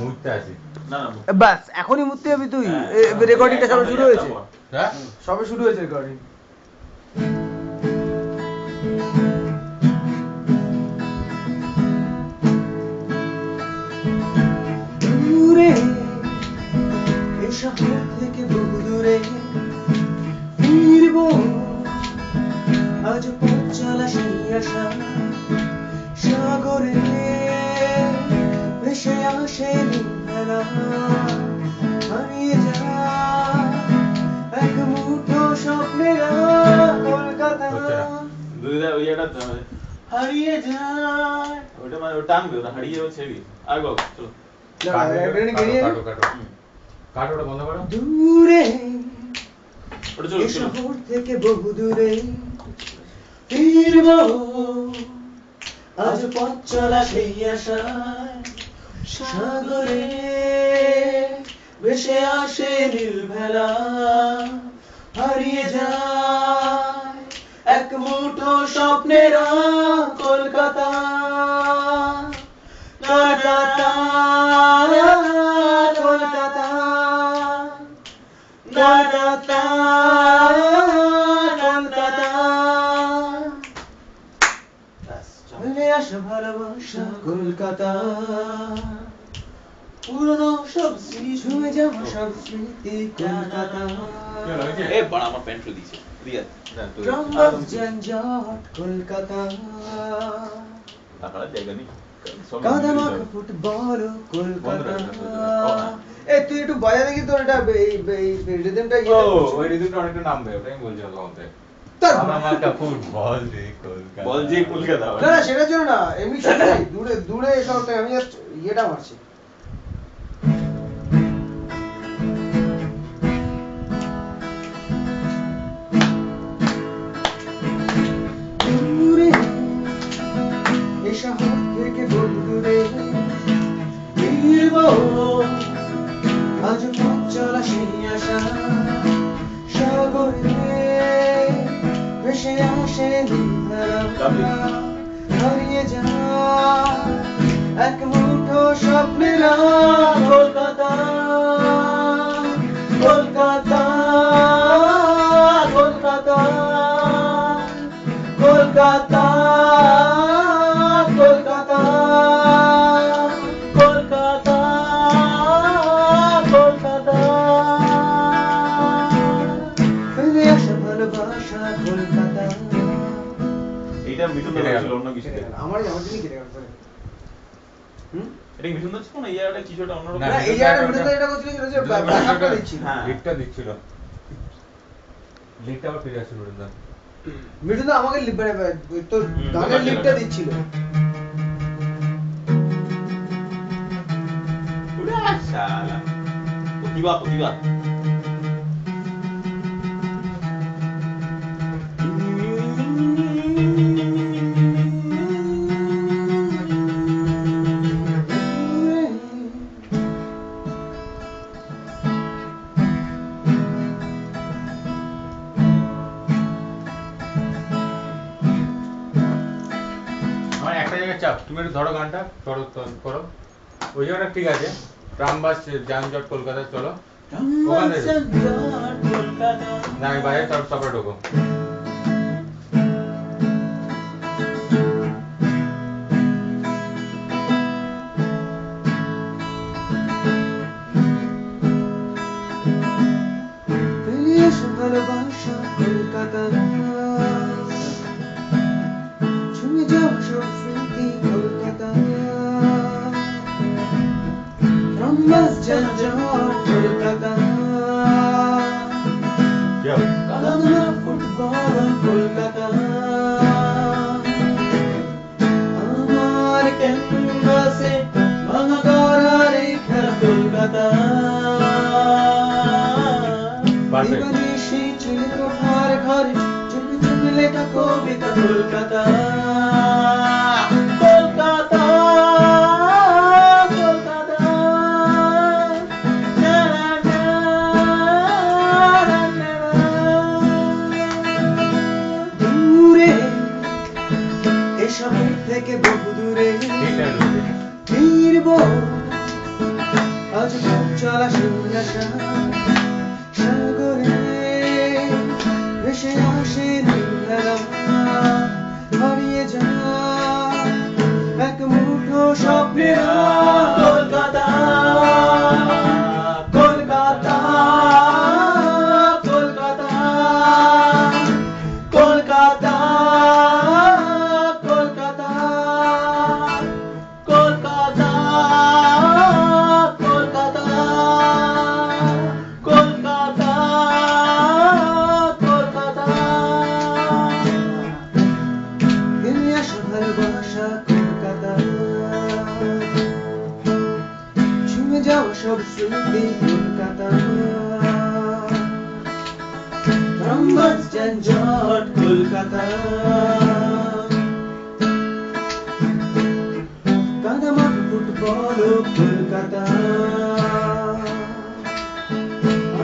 মুহূর্তে আছি না না বাস এখনই মুততে যাবি তুই? রেকর্ডিংটা সবে শুরু হয়েছে। হ্যাঁ সবে শুরু হয়েছে রেকর্ডিং। দূরে এই শহর থেকে বহু দূরে ফিরবো আজ পথ চলা সেই আশা সাগরে ভেসে আসে নির্ভেলা হারিয়ে যায় এক মুঠো স্বপ্নের কলকাতা দুইটা ওই একটা হারিয়ে যায় ওটা মানে ওটা টানবে ওটা হারিয়ে যাবে ছেড়ি আর গো চলো কাটো ওটা বন্ধ করো দূরে ওটা চলো এই শহর থেকে বহু দূরে ফিরবো আজ পথ চলা সেই আশায় সাগরে ভেসে আসে নীলভেলা হারিয়ে যায় এক মুঠো স্বপ্নের কলকাতা কলকাতা কলকাতা কলকাতা কলকাতা চলে আসা ভালোবাসা কলকাতা পুরনো সব স্মৃতি ছুঁয়ে যাওয়া সব স্মৃতি কলকাতা এ বড় আমার পেন্সিল দিয়েছে দিয়া রঙ জঞ্জাট কলকাতা টাকা জায়গা নেই কাদামাখ ফুটবল কলকাতা এ তুই একটু বাজা দেখি তোর এটা এই রিদমটা ও ওই রিদমটা অনেকটা নাম দেয় ওটাই বলছিলাম তোমাকে কাদামাখা ফুটবল যে কলকাতা বল যে কলকাতা না না সেটার জন্য না এমনি দূরে দূরে এসব আমি জাস্ট ইয়েটা মারছি দূরে এই শহর থেকে বহু দূরে ফিরবো আজ পথ চলা সেই আশা সাগরে ভেসে আসে নীলভেলা হারিয়ে যায় এক মুঠো স্বপ্নের কলকাতা কলকাতা কলকাতা কলকাতা কলকাতা কলকাতা কলকাতা ফিরে আসা ভালোবাসা কলকাতা এইটা মিঠুন দা ছিল অন্য কিছু আমার জিনিস কেটে গেল এটা মিঠুন দা ছিল না ইয়াটা কিছু একটা অন্যরকম না এই জায়গাটা মিঠুন এটা করছিল যে ব্যাকআপটা দিচ্ছিল হ্যাঁ লিডটা দিচ্ছিল লিডটা আবার ফিরে আসছিল না মিঠুন দা আমাকে তোর গানের লিডটা দিচ্ছিল উড়া শালা প্রতিভা চাপ তুমি একটু ধরো গানটা করো ওই জায়গাটা ঠিক আছে ট্রাম বাস যানজট কলকাতা চলো ওখানে না আমি বাইরে তারপরে ঢোকো ভালোবাসা কলকাতা ছুঁয়ে যাও সব স্মৃতি কলকাতা রম্বাস জঞ্জাট কলকাতা কাদামাখা ফুটবল কলকাতা আমার ক্যানভাসে ভাঙা গড়ার এই খেলা কলকাতা সেই চুল কোঠার ঘরে চুপি চুপি লেখা কবিতা কলকাতা কলকাতা কলকাতা না না না দূরে এই শহর থেকে বহু দূরে ফিরবো আজ পথ চলা সেই আশা সাগরে ভেসে আসে নীলবেলা হারিয়ে যায় এক মুঠো স্বপ্নের কলকাতা কলকাতা কলকাতা কলকাতা কলকাতা কলকাতা কলকাতা কলকাতা কলকাতা ফিরে আসা ভালোবাসা কলকাতা ছুঁয়ে যাওয়া সব স্মৃতি কলকাতা রংবাজ যানজট কলকাতা কাদামাট ফুটবল কলকাতা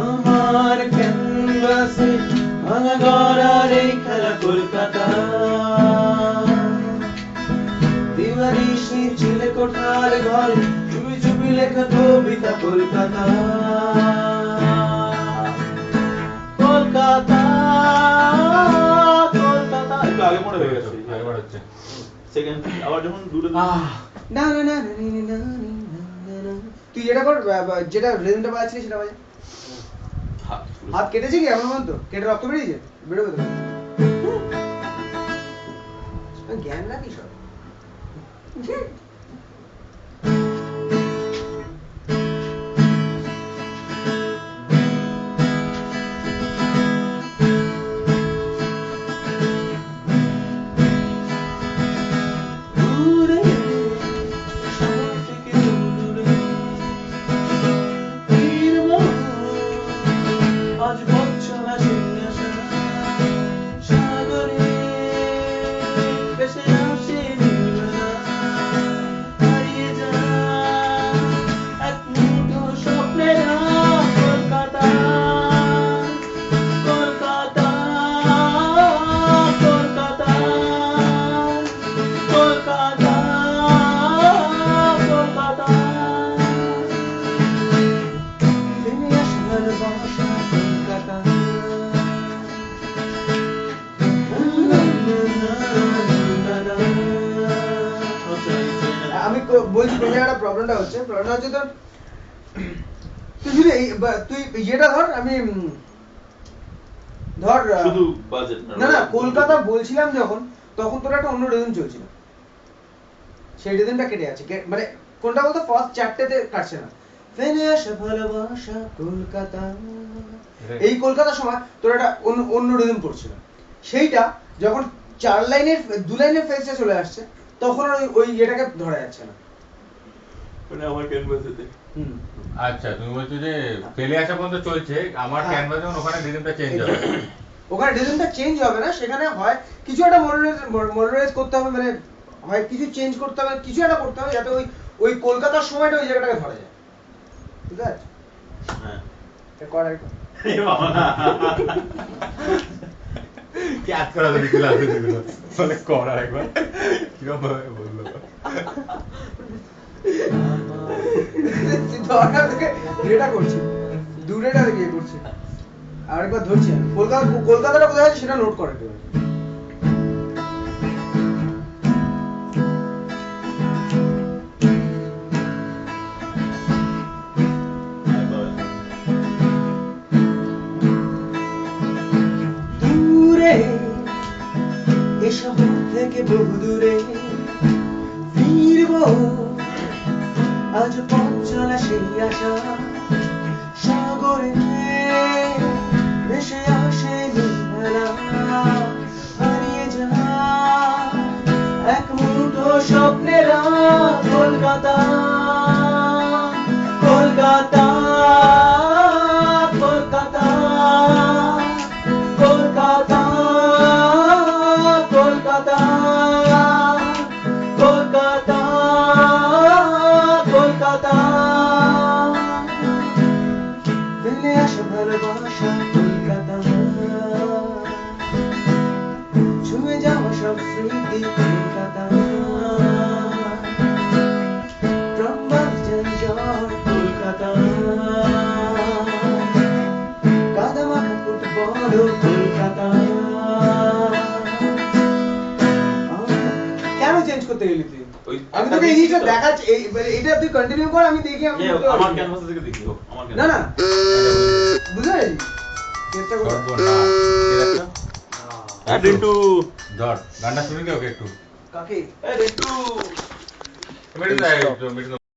আমার ক্যানভাসে ভাঙা গড়ার এই খেলা কলকাতা দিবানিশি ছেলে কোঠার ঘর চুপি চুপি লেখা কবিতা কলকাতা কলকাতা কলকাতা একটু আগে মনে হয়ে গেছে একবার হচ্ছে সেকেন্ড আবার যখন দুটো না না না না না না তুই যেটা কর যেটা রিদমটা বাজাচ্ছিস সেটা বাজা হাত কেটেছে কি এমন মন তো কেটে রক্ত বেরিয়েছে বেরোবে তো জ্ঞান রাখি সব দূরে শহর থেকে দূরে ফিরবো আজ পথ চলা সেই আশা সাগরে ভেসে আসে নীলবেলা হারিয়ে যায় এক মুঠো স্বপ্নের কলকাতা কলকাতা কলকাতা কলকাতা কলকাতা ফিরে আসা ভালোবাসা কলকাতা আমি বলছি কোন জায়গাটা প্রবলেমটা হচ্ছে তোর তুই যদি তুই ইয়েটা ধর আমি ধর শুধু বাজেট না না কলকাতা বলছিলাম যখন তখন তোর একটা অন্য রিদম চলছিল সেই রিদমটা কেটে আছে মানে কোনটা বলতো ফার্স্ট চারটেতে কাটছে না ফেনে আসা ভালোবাসা কলকাতা এই কলকাতার সময় তোর একটা অন্য রিদম পড়ছিল সেইটা যখন চার লাইনের দু লাইনের ফেজে চলে আসছে তখন আর ওই এটাকে ধরা যাচ্ছে না মানে আমার ক্যানভাসেতে আচ্ছা তুমি বলছো যে ফেলে আসা পর্যন্ত চলছে আমার ক্যানভাস যখন ওখানে রিদমটা চেঞ্জ হবে ওখানে রিদমটা চেঞ্জ হবে না সেখানে হয় কিছু একটা মডারাইজ করতে হবে মানে হয় কিছু চেঞ্জ করতে হবে কিছু একটা করতে হবে যাতে ওই ওই কলকাতার সময়টা ওই জায়গাটাকে ধরা যায় ঠিক আছে হ্যাঁ কর একবার ক্যাচ করা তো বিকুল আছে যেগুলো বলে করা একবার কিরকম ভাবে বললো দরকার থেকে এটা করছি দূরেটা থেকে করছি আরেকবার ধরছি কলকাতাটা কোথায় আছে সেটা নোট করে দেবেন দূরে এ শহর থেকে বহু দূরে ফিরবো আজ পথ চলা সেই আশা সাগরে ভেসে আসে নীলবেলা হারিয়ে যায় এক মুঠো স্বপ্নের কলকাতা কলকাতা কলকাতা কলকাতা কলকাতা কলকাতা কলকাতা ফেলে আসা ভালোবাসা কলকাতা ছুঁয়ে যাওয়া সব স্মৃতি কলকাতা রংবাজ যানজট কলকাতা করতে গেলি তুই? ওই আমি একটা তোকে এই দেখছি জিনিসটা তো। দেখাচ্ছি, এটা তুই কন্টিনিউ কর, আমি দেখি আমি করতে পারি আমার কিনা। ক্যানভাস থেকে দেখি হোক আমার না না canvas। বুঝতে পেরেছি, চেষ্টা কর। সর্বনাশ। ঠিক আছে? হ্যাঁ রিন্টু ধর গানটা শুনে দে ওকে একটু কাকে? রিন্টু মেরে দেয়, মেরে দাও।